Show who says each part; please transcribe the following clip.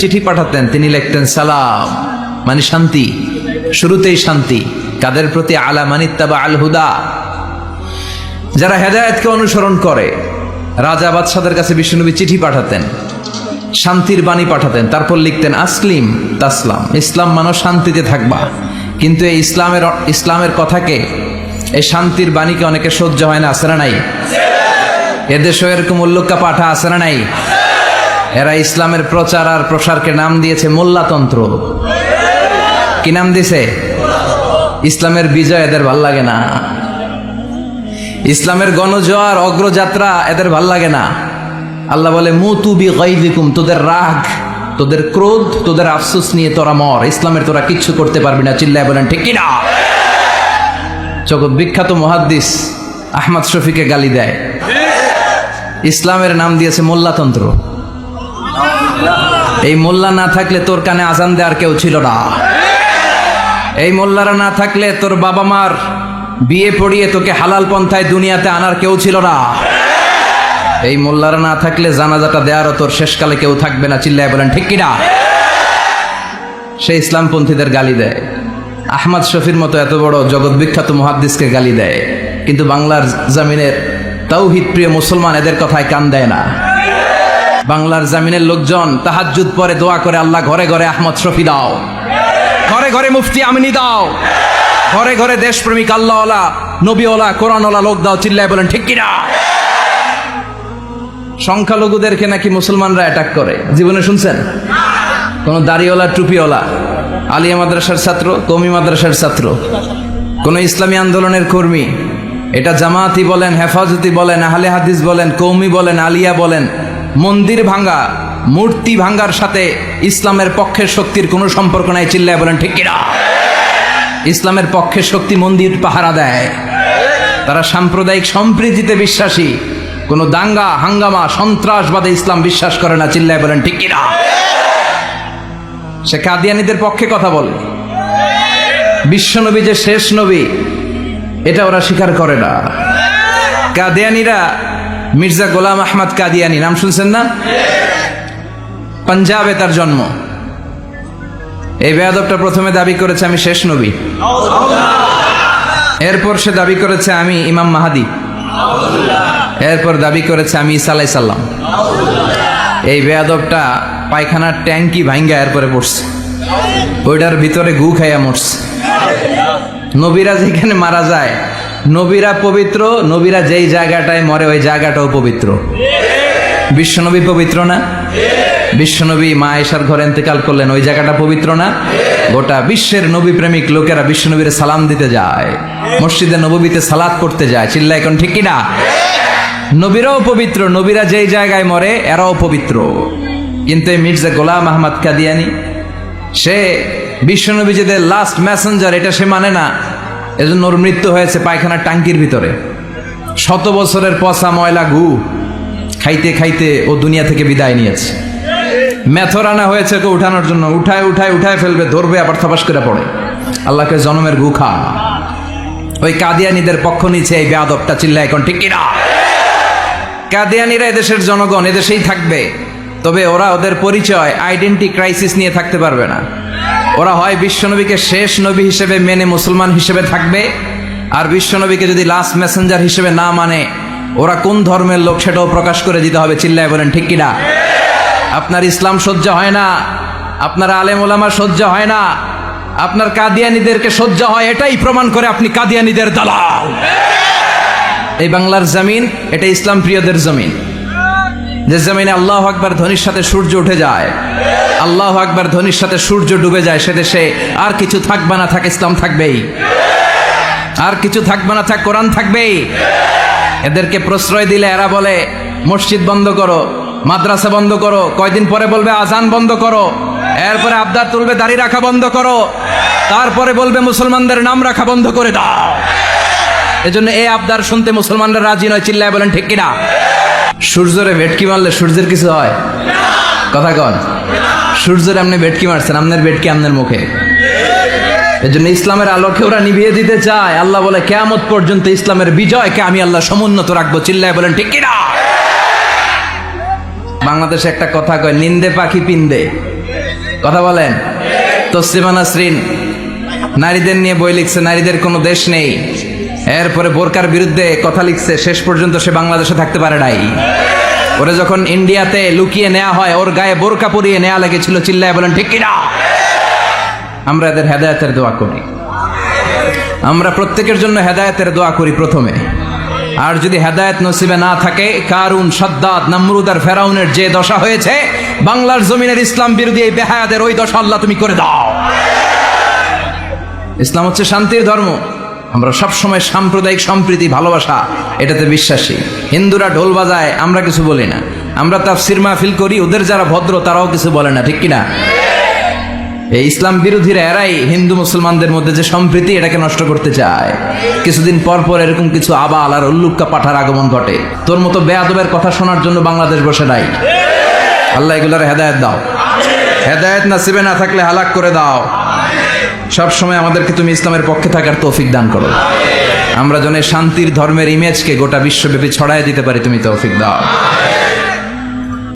Speaker 1: চিঠি পাঠাতেন, তিনি লিখতেন সালাম, মানে শান্তি, শুরুতেই শান্তি। কাদের প্রতি? আলা মানিত্তাবা আল হুদা, যারা হেদায়েতকে অনুসরণ করে। রাজা বাদশাদের কাছে বিশ্বনবী চিঠি পাঠাতেন, শান্তির বাণী পাঠাতেন, তারপর লিখতেন আসলিম তাসলাম, ইসলাম মানো শান্তিতে থাকবা। কিন্তু এই ইসলামের কথাকে, এই শান্তির বাণীকে অনেকে সহ্য হয় না, আছে না নাই? এদেশেও এরকম উল্লুক্কা পাঠা আছে না নাই? এরা ইসলামের প্রচার আর প্রসারকে নাম দিয়েছে মোল্লাতন্ত্র। কি নাম দিছে? ইসলামের বিজয় এদের ভাল লাগে না, ইসলামের গণজোয়ার অগ্রযাত্রা এদের ভাল লাগে না। আল্লাহ বলে মুতু বিগাইযিকুম, তোদের রাগ, তোদের ক্রোধ, তোদের আফসোস নিয়ে তোরা মর, ইসলামের তোরা কিচ্ছু করতে পারবি না। চিল্লায় বলেন ঠিক কিনা? জগৎ বিখ্যাত মুহাদ্দিস আহমদ শফিকে গালি দেয়, ইসলামের নাম দিয়েছে মোল্লাতন্ত্র। এই মোল্লা না থাকলে তোর কানে আজান দেওয়ার কেউ ছিল না, এই মোল্লারা না থাকলে তোর বাবা মার বিয়ে পড়িয়ে তোকে হালাল পন্থায় দুনিয়াতে আনার কেউ ছিল না, এই মোল্লারা না থাকলে জানাজাটা দেওয়ারও তোর শেষকালে কেউ থাকবে না। চিল্লায় বলেন ঠিক কিনা? সে ইসলামপন্থীদের গালি দেয়, আহমদ শফির মতো এত বড় জগৎ বিখ্যাত মুহাদ্দিসকে গালি দেয়, কিন্তু বাংলার জমিনের তাওহীদ প্রিয় মুসলমান এদের কথায় কান দেয় না। বাংলার জমিনের লোকজন তাহাজ্জুদ পরে দোয়া করে, আল্লাহ ঘরে ঘরে আহমদ শফি দাও, ঘরে ঘরে মুফতি আমিনী দাও, ঘরে ঘরে দেশপ্রেমিক আল্লাহওয়ালা নবীওয়ালা কোরআনওয়ালা লোক দাও। চিল্লায় বলেন ঠিক কিনা? সংখ্যালঘুদেরকে নাকি মুসলমানরা অ্যাটাক করে, জীবনে শুনছেন? কোন দাড়িওয়ালা টুপিওয়ালা, আলিয়া মাদ্রাসার ছাত্র, কওমি মাদ্রাসার ছাত্র, কোন ইসলামী আন্দোলনের কর্মী, এটা জামাতি বলেন, হেফাজতি বলেন, আহলে হাদিস বলেন, কওমি বলেন, আলিয়া বলেন, মন্দির ভাঙ্গা, মূর্তি ভাঙ্গার সাথে ইসলামের পক্ষের শক্তির কোনো সম্পর্ক নাই। চিল্লায় বলেন ঠিক কিনা? ইসলামের পক্ষের শক্তি মন্দির পাহারা দেয়, তারা সাম্প্রদায়িক সম্প্রীতিতে বিশ্বাসী, কোনো দাঙ্গা হাঙ্গামা সন্ত্রাসবাদে ইসলাম বিশ্বাস করে না। চিল্লায় বলেন ঠিক কিনা? সে কাদিয়ানীদের পক্ষে কথা বলে, বিশ্বনবী যে শেষ নবী এটা ওরা স্বীকার করে না। কাদিয়ানীরা, মির্জা গোলাম আহমদ কাদিয়ানী নাম শুনছেন না? পাঞ্জাবে তার জন্ম। এই বেয়াদবটা প্রথমে দাবি করেছে আমি শেষ নবী, এরপর সে দাবি করেছে আমি ইমাম মাহাদি, এরপর দাবি করেছে আমি ঈসা আলাইহিস সালাম। এই বেয়াদবটা পায়খানার ট্যাঙ্কি ভাঙ্গা এরপরে পড়ছে, ওইটার ভিতরে গু খাইয়া মরছে। নবীরা যেখানে মারা যায়, নবীরা পবিত্র, নবীরা যেই জায়গাটায় মরে ওই জায়গাটাও পবিত্র। বিশ্বনবী পবিত্র না? বিশ্বনবী মা আয়েশার ঘরে ইন্তেকাল করলেন, ওই জায়গাটা পবিত্র না? গোটা বিশ্বের নবী প্রেমিক লোকেরা বিশ্বনবীর সালাম দিতে যায়, মসজিদে নববীতে সালাত করতে যায়। চিল্লা এখন ঠিক কিনা? নবীরাও পবিত্র, নবীরা যেই জায়গায় মরে এরাও পবিত্র। কিন্তু এই মির্জা গোলাম আহমদ কাদিয়ানী, সে বিশ্বনবী যে লাস্ট মেসেঞ্জার এটা সে মানে না, এজন্য ওর মৃত্যু হয়েছে পায়খানার টাঙ্কির ভিতরে। 100 বছরের পচা ময়লা গু খাইতে খাইতে ও দুনিয়া থেকে বিদায় নিয়েছে। মেথর আনা হয়েছে ওকে উঠানোর জন্য, উঠায় ফেলবে, ধরবে, আবার থপাস করে পড়ে। আল্লাহকে জনমের গু খা। ওই কাদিয়ানীদের পক্ষ নিচ্ছে এই বেয়াদবটা। চিল্লায় এখন ঠিক কিনা? কাদিয়ানীরা এদেশের জনগণ, এদেশেই থাকবে, তবে ওরা ওদের পরিচয় আইডেন্টি ক্রাইসিস নিয়ে থাকতে পারবে না। ওরা হয় বিশ্বনবীকে শেষ নবী হিসেবে মেনে মুসলমান হিসেবে থাকবে, আর বিশ্বনবীকে যদি লাস্ট মেসেঞ্জার হিসেবে না মানে ওরা কোন ধর্মের লোক সেটাও প্রকাশ করে দিতে হবে। চিল্লায় বলেন ঠিক কিনা? আপনার ইসলাম সহ্য হয় না, আপনার আলেম ওলামা সহ্য হয় না, আপনার কাদিয়ানীদেরকে সহ্য হয়, এটাই প্রমাণ করে আপনি কাদিয়ানীদের দালাল। এই বাংলার জমিন এটা ইসলাম প্রিয়দের জমিন, যে জমিনে আল্লাহু আকবার ধ্বনির সাথে সূর্য উঠে যায়, আল্লাহু আকবার ধ্বনির সাথে সূর্য ডুবে যায়, সে দেশে আর কিছু থাকবে না থাক ইসলাম থাকবেই, আর কিছু থাকবে না থাক কোরআন থাকবেই। এদেরকে প্রশ্রয় দিলে এরা বলে মসজিদ বন্ধ করো, মাদ্রাসা বন্ধ করো, কয়দিন পরে বলবে আজান বন্ধ করো, এরপরে আবদার তুলবে দাড়ি রাখা বন্ধ করো, তারপরে বলবে মুসলমানদের নাম রাখা বন্ধ করে দাও। এজন্য এই আবদার শুনতে মুসলমানরা রাজি নয়। চিল্লায় বলেন ঠিক কিনা? সূর্যরে ভেটকি মারলে সূর্যের কিছু হয়? কথা কন। সূর্যের আপনি ভেটকি মারছেন, আপনার ভেটকি আপনার মুখে। এজন্য ইসলামের আলোকে ওরা নিভিয়ে দিতে চায়। আল্লাহ বলে কিয়ামত পর্যন্ত ইসলামের বিজয়কে আমি আল্লাহ সমুন্নত রাখবো। চিল্লায় বলেন ঠিক কিনা? বাংলাদেশে একটা কথা কয়, নিন্দে পাখি পিন্দে, কথা বলেন। তসলিমা নাসরিন নারীদের নিয়ে বই লিখছে, নারীদের কোনো দেশ নেই। এরপরে বোরকার বিরুদ্ধে কথা লিখছে, শেষ পর্যন্ত সে বাংলাদেশে থাকতে পারে নাই। ওরে যখন ইন্ডিয়াতে লুকিয়ে নেওয়া হয়, ওর গায়ে বোরকা পরিয়ে নেওয়া লেগেছিল। চিল্লায় বলেন ঠিক কিনা? আমরা এদের হেদায়েতের দোয়া করি, আমরা প্রত্যেকের জন্য হেদায়েতের দোয়া করি প্রথমে। আর যদি হেদায়েত নসিবে না থাকে, কারুন, সাদ্দাত, নমরুদ আর ফেরাউনের যে দশা হয়েছে, বাংলার জমিনের ইসলাম বিরোধী এই বেহায়াদের ওই দশা আল্লাহ তুমি করে দাও। ইসলাম হচ্ছে শান্তির ধর্ম। আমরা সবসময় সাম্প্রদায়িক সম্প্রীতি, ভালোবাসা এটাতে বিশ্বাসী। হিন্দুরা ঢোল বাজায়, আমরা কিছু বলি না। আমরা তাফসীর মাহফিল করি, ওদের যারা ভদ্র তারাও কিছু বলে না, ঠিক কিনা? এই ইসলাম বিরোধীরা এরাই হিন্দু মুসলমানদের মধ্যে যে সম্প্রীতি, এটাকে নষ্ট করতে চায়। কিছুদিন পর পর এরকম কিছু আবাল আর উল্লুক্কা পাঠার আগমন ঘটে। তোর মতো বেয়াদবের কথা শোনার জন্য বাংলাদেশ বসে নাই। আল্লাহ এগুলোর হেদায়েত দাও, হেদায়েত নাসিবে না থাকলে হালাক করে দাও। সব সময় আমাদেরকে তুমি ইসলামের পক্ষে থাকার তৌফিক দান করো। আমরা যেন শান্তির ধর্মের ইমেজকে গোটা বিশ্বব্যাপী ছড়ায় দিতে পারি, তুমি তৌফিক দাও।